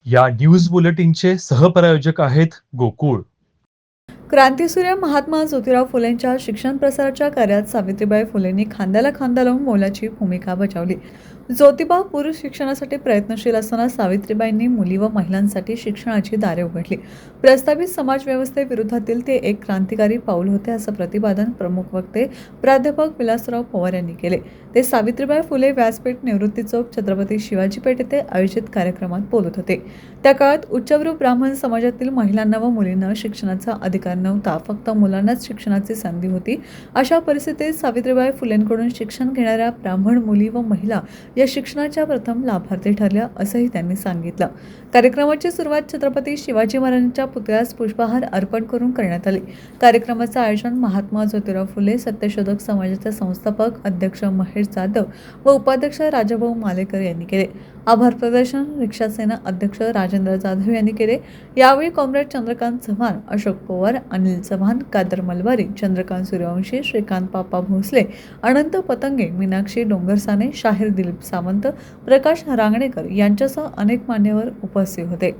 या न्यूज बुलेटिनचे सहप्रायोजक आहेत गोकुळ. क्रांतीसूर्य महात्मा ज्योतिराव फुलेंच्या शिक्षण प्रसाराच्या कार्यात सावित्रीबाई फुलेंनी खांद्याला खांदा लावून मोलाची भूमिका बजावली. ज्योतिबा पुरुष शिक्षणासाठी प्रयत्नशील असताना सावित्रीबाईंनी मुली व महिलांसाठी शिक्षणाची दारे उघडली. प्रस्तावित समाजव्यवस्थेविरोधातील ते एक क्रांतिकारी पाऊल होते असं प्रतिपादन प्रमुख वक्ते प्राध्यापक विलासराव पवार यांनी केले. ते सावित्रीबाई फुले व्यासपीठ, निवृत्ती चौक, छत्रपती शिवाजी पेठ येथे आयोजित कार्यक्रमात बोलत होते. त्या काळात उच्चभ्रू ब्राह्मण समाजातील महिलांना व मुलींना शिक्षणाचा अधिकार नव्हता. फक्त मुलांनाच शिक्षणाची संधी होती. अशा परिस्थितीत सावित्रीबाई फुलेंकडून शिक्षण घेणाऱ्या ब्राह्मण मुली व महिला या शिक्षणाच्या प्रथम लाभार्थी ठरल्या असंही त्यांनी सांगितलं. कार्यक्रमाची सुरुवात छत्रपती शिवाजी महाराजांच्या पुतळ्यास पुष्पहार अर्पण करून करण्यात आली. कार्यक्रमाचं आयोजन महात्मा ज्योतिराव फुले सत्यशोधक समाजाचे संस्थापक अध्यक्ष महेश जाधव व उपाध्यक्ष राजाभाऊ मालेकर यांनी केले. आभार प्रदर्शन रिक्षा सेना अध्यक्ष राजेंद्र जाधव यांनी केले. यावेळी कॉम्रेड चंद्रकांत चव्हाण, अशोक पवार, अनिल चव्हाण, कादर मलबारी, चंद्रकांत सूर्यवंशी, श्रीकांत पापा भोसले, अनंत पतंगे, मीनाक्षी डोंगरसाने, शाहीर दिलीप सावंत, प्रकाश रांगणेकर यांच्यासह अनेक मान्यवर उपस्थित होते.